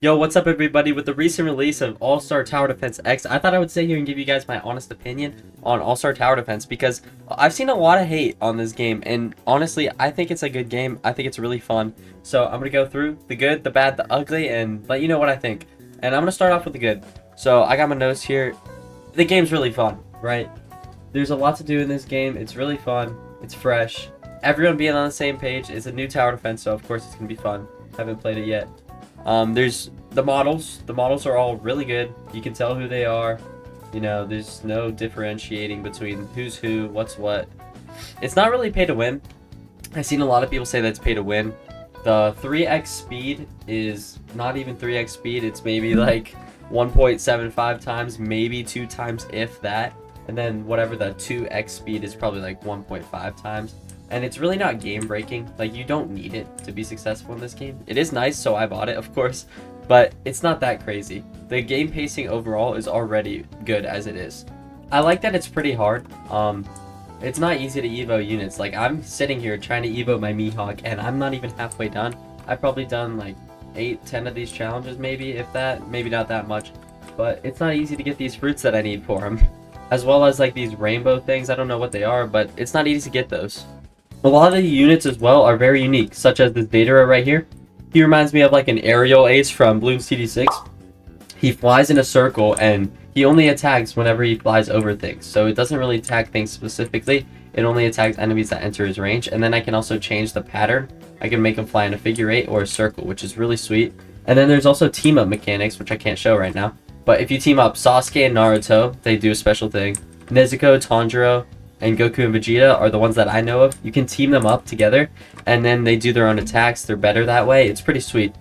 Yo, what's up everybody? With the recent release of All-Star Tower Defense X, I thought I would sit here and give you guys my honest opinion on All-Star Tower Defense because I've seen a lot of hate on this game, and honestly, I think it's a good game. I think it's really fun. So I'm going to go through the good, the bad, the ugly, and let you know what I think. And I'm going to start off with the good. So I got my notes here. The game's really fun, right? There's a lot to do in this game. It's really fun. It's fresh. Everyone being on the same page. It's a new tower defense, so of course it's going to be fun. Haven't played it yet. There's the models. The models are all really good. You can tell who they are. You know, there's no differentiating between who's who, what's what. It's not really pay to win. I've seen a lot of people say that it's pay to win. The 3x speed is not even 3x speed. It's maybe like 1.75 times, maybe 2 times if that. And then whatever the 2x speed is probably like 1.5 times. And it's really not game breaking. Like, you don't need it to be successful in this game. It is nice, so I bought it, of course, but it's not that crazy. The game pacing overall is already good as it is. I like that it's pretty hard. It's not easy to evo units. Like, I'm sitting here trying to evo my Mihawk and I'm not even halfway done. I've probably done like 8-10 of these challenges, maybe, if that. Maybe not that much, but it's not easy to get these fruits that I need for them. As well as like these rainbow things. I don't know what they are, but it's not easy to get those. A lot of the units as well are very unique, such as this Datara right here. He reminds me of like an aerial ace from Bloons TD6. He flies in a circle and he only attacks whenever he flies over things. So it doesn't really attack things specifically. It only attacks enemies that enter his range. And then I can also change the pattern. I can make him fly in a figure 8 or a circle, which is really sweet. And then there's also team up mechanics, which I can't show right now. But if you team up Sasuke and Naruto, they do a special thing. Nezuko, Tanjiro, and Goku and Vegeta are the ones that I know of. You can team them up together, and then they do their own attacks. They're better that way. It's pretty sweet.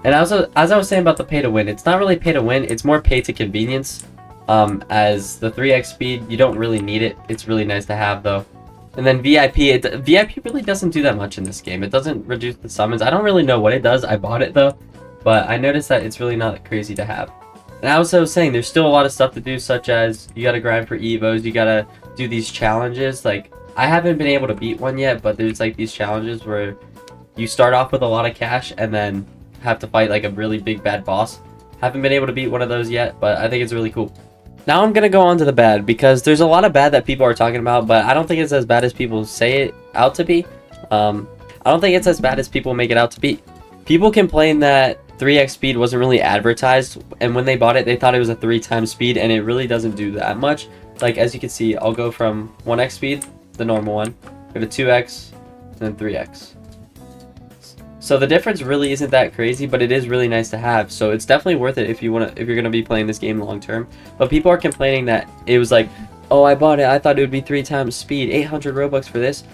And also, as I was saying about the pay to win, it's not really pay to win. It's more pay to convenience. As the 3x speed, you don't really need it. It's really nice to have, though. And then VIP, VIP really doesn't do that much in this game. It doesn't reduce the summons. I don't really know what it does. I bought it, though. But I noticed that it's really not crazy to have. And as I was saying, there's still a lot of stuff to do, such as you gotta grind for evos, you gotta do these challenges. Like, I haven't been able to beat one yet, but there's like these challenges where you start off with a lot of cash and then have to fight like a really big bad boss. Haven't been able to beat one of those yet, but I think it's really cool. Now I'm gonna go on to the bad, because there's a lot of bad that people are talking about, but I don't think it's as bad as people say it out to be. I don't think it's as bad as people make it out to be. People complain that 3x speed wasn't really advertised, and when they bought it they thought it was a 3 times speed, and it really doesn't do that much. Like, as you can see, I'll go from 1x speed, the normal one, go to 2x, and then 3x. So the difference really isn't that crazy, but it is really nice to have. So it's definitely worth it if you're gonna be playing this game long term. But people are complaining that it was like, oh, I bought it, I thought it would be 3 times speed, 800 Robux for this.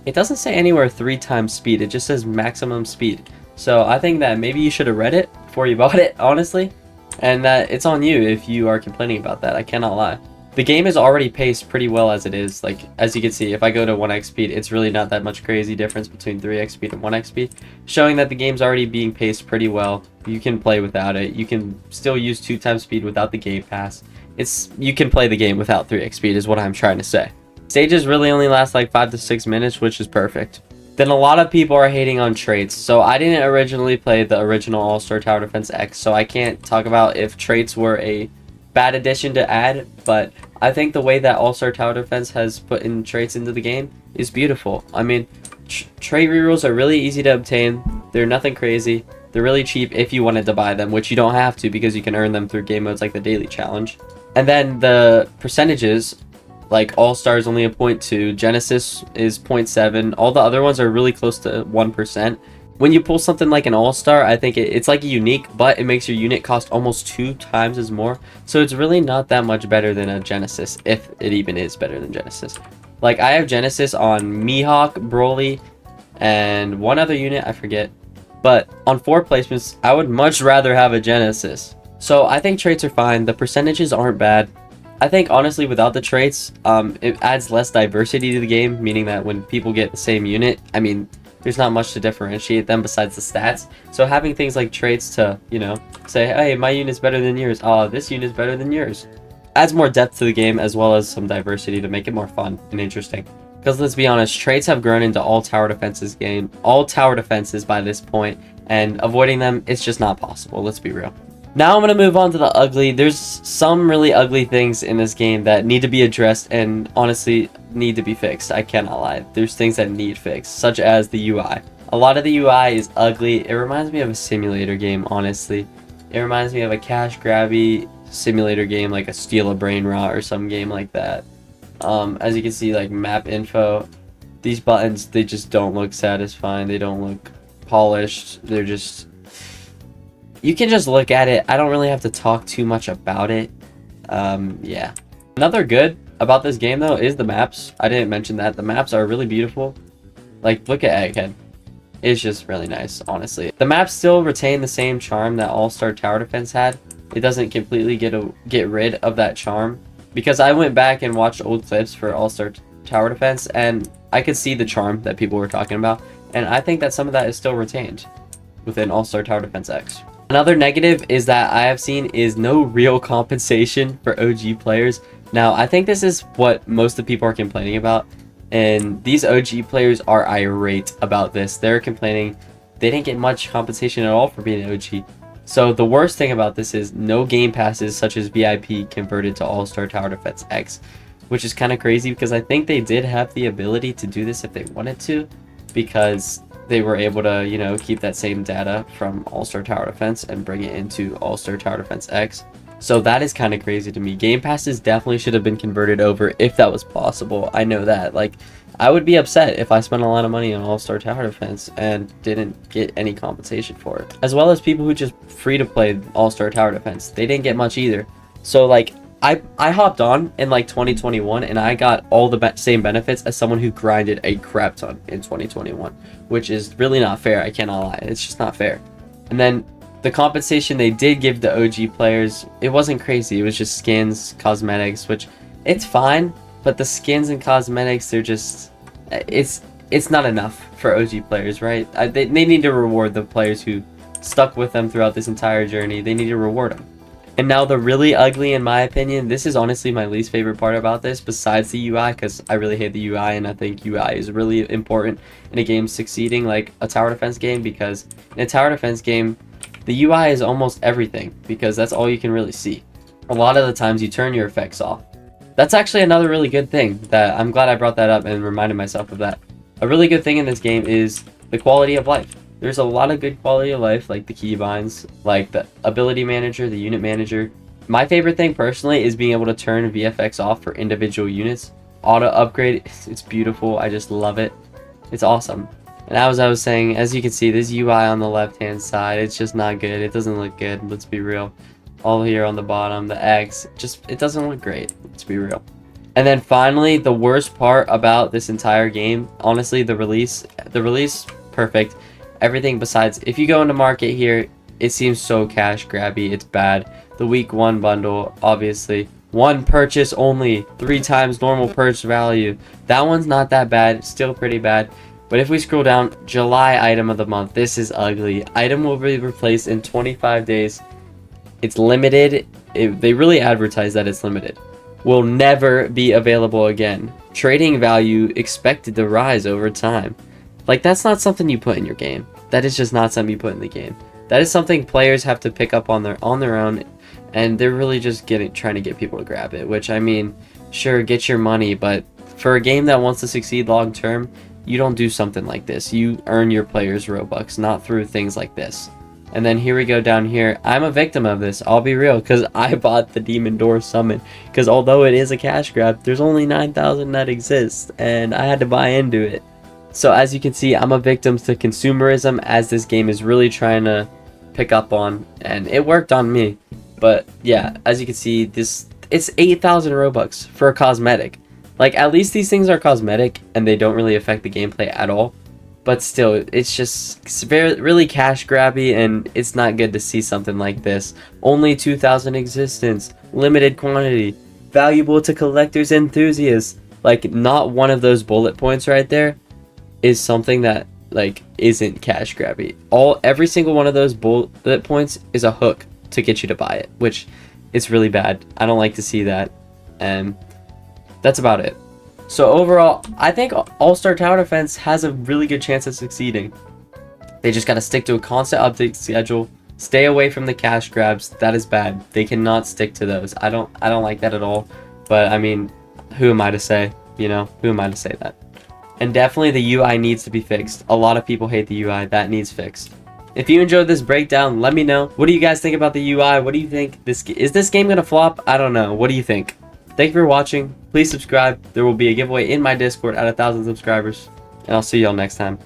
It doesn't say anywhere 3 times speed, it just says maximum speed. So I think that maybe you should have read it before you bought it, honestly. And that it's on you if you are complaining about that, I cannot lie. The game is already paced pretty well as it is. Like, as you can see, if I go to 1x speed, it's really not that much crazy difference between 3x speed and 1x speed. Showing that the game's already being paced pretty well. You can play without it. You can still use 2 times speed without the game pass. You can play the game without 3x speed is what I'm trying to say. Stages really only last like 5 to 6 minutes, which is perfect. Then a lot of people are hating on traits. So I didn't originally play the original All-Star Tower Defense X, so I can't talk about if traits were a bad addition to add, but I think the way that All-Star Tower Defense has put in traits into the game is beautiful. I mean, trait rerolls are really easy to obtain. They're nothing crazy. They're really cheap if you wanted to buy them, which you don't have to because you can earn them through game modes like the Daily Challenge. And then the percentages, like All-Star is only a 0.2, Genesis is 0.7, all the other ones are really close to 1%. When you pull something like an All-Star, I think it's like a unique, but it makes your unit cost almost 2 times as more. So it's really not that much better than a Genesis, if it even is better than Genesis. Like, I have Genesis on Mihawk, Broly, and one other unit, I forget. But on 4 placements, I would much rather have a Genesis. So I think traits are fine. The percentages aren't bad. I think, honestly, without the traits, it adds less diversity to the game, meaning that when people get the same unit, I mean, there's not much to differentiate them besides the stats. So having things like traits to, you know, say, hey, my unit's better than yours. Oh, this unit's better than yours. Adds more depth to the game as well as some diversity to make it more fun and interesting. Because let's be honest, traits have grown into all tower defenses by this point, and avoiding them, it's just not possible. Let's be real. Now I'm going to move on to the ugly. There's some really ugly things in this game that need to be addressed and honestly need to be fixed. I cannot lie. There's things that need fixed, such as the UI. A lot of the UI is ugly. It reminds me of a simulator game, honestly. It reminds me of a cash grabby simulator game like a Steal a Brain Rot or some game like that. As you can see, like map info, these buttons, they just don't look satisfying. They don't look polished. They're just... You can just look at it. I don't really have to talk too much about it. Yeah. Another good about this game, though, is the maps. I didn't mention that. The maps are really beautiful. Like, look at Egghead. It's just really nice, honestly. The maps still retain the same charm that All-Star Tower Defense had. It doesn't completely get rid of that charm. Because I went back and watched old clips for All-Star Tower Defense, and I could see the charm that people were talking about. And I think that some of that is still retained within All-Star Tower Defense X. Another negative is that I have seen is no real compensation for OG players. Now, I think this is what most of the people are complaining about, and these OG players are irate about this. They're complaining they didn't get much compensation at all for being an OG. So the worst thing about this is no game passes such as VIP converted to All-Star Tower Defense X, which is kind of crazy because I think they did have the ability to do this if they wanted to, because they were able to, you know, keep that same data from All-Star Tower Defense and bring it into All-Star Tower Defense X. So that is kind of crazy to me. Game passes definitely should have been converted over if that was possible. I know that. Like, I would be upset if I spent a lot of money on All-Star Tower Defense and didn't get any compensation for it. As well as people who just free to play All-Star Tower Defense. They didn't get much either. So, like, I hopped on in like 2021 and I got all the same benefits as someone who grinded a crap ton in 2021, which is really not fair. I cannot lie. It's just not fair. And then the compensation they did give the OG players, it wasn't crazy. It was just skins, cosmetics, which it's fine, but the skins and cosmetics, they're just, it's not enough for OG players, right? They need to reward the players who stuck with them throughout this entire journey. They need to reward them. And now the really ugly, in my opinion, this is honestly my least favorite part about this, besides the UI, because I really hate the UI, and I think UI is really important in a game succeeding, like a tower defense game, because in a tower defense game, the UI is almost everything, because that's all you can really see. A lot of the times you turn your effects off. That's actually another really good thing, that I'm glad I brought that up and reminded myself of that. A really good thing in this game is the quality of life. There's a lot of good quality of life, like the keybinds, like the ability manager, the unit manager. My favorite thing personally is being able to turn VFX off for individual units. Auto upgrade, it's beautiful. I just love it. It's awesome. And as I was saying, as you can see, this UI on the left hand side, it's just not good. It doesn't look good, let's be real. All here on the bottom, the X, it doesn't look great, let's be real. And then finally, the worst part about this entire game, honestly, the release, perfect. Everything besides, if you go into market here, it seems so cash grabby. It's bad. The week 1 bundle, obviously, 1 purchase only, 3 times normal purchase value. That one's not that bad, still pretty bad. But if we scroll down, July item of the month, this is ugly. Item will be replaced in 25 days. It's limited. They really advertise that it's limited. Will never be available again. Trading value expected to rise over time. Like, that's not something you put in your game. That is just not something you put in the game. That is something players have to pick up on their own, and they're really just trying to get people to grab it. Which, I mean, sure, get your money, but for a game that wants to succeed long term, you don't do something like this. You earn your players Robux, not through things like this. And then here we go down here. I'm a victim of this, I'll be real, because I bought the Demon Door Summon. Because although it is a cash grab, there's only 9,000 that exist, and I had to buy into it. So as you can see, I'm a victim to consumerism, as this game is really trying to pick up on, and it worked on me. But yeah, as you can see, it's 8,000 Robux for a cosmetic. Like, at least these things are cosmetic and they don't really affect the gameplay at all. But still, it's really cash grabby, and it's not good to see something like this. Only 2,000 existence, limited quantity, valuable to collectors and enthusiasts. Like, not one of those bullet points right there is something that, like, isn't cash grabby. Every single one of those bullet points is a hook to get you to buy it, which is really bad. I don't like to see that, and that's about it. So overall, I think All-Star Tower Defense has a really good chance of succeeding. They just got to stick to a constant update schedule. Stay away from the cash grabs. That is bad. They cannot stick to those. I don't like that at all. But I mean, who am I to say? You know, who am I to say that? And definitely the UI needs to be fixed. A lot of people hate the UI. That needs fixed. If you enjoyed this breakdown, let me know. What do you guys think about the UI? What do you think? Is this game gonna flop? I don't know. What do you think? Thank you for watching. Please subscribe. There will be a giveaway in my Discord at 1,000 subscribers. And I'll see y'all next time.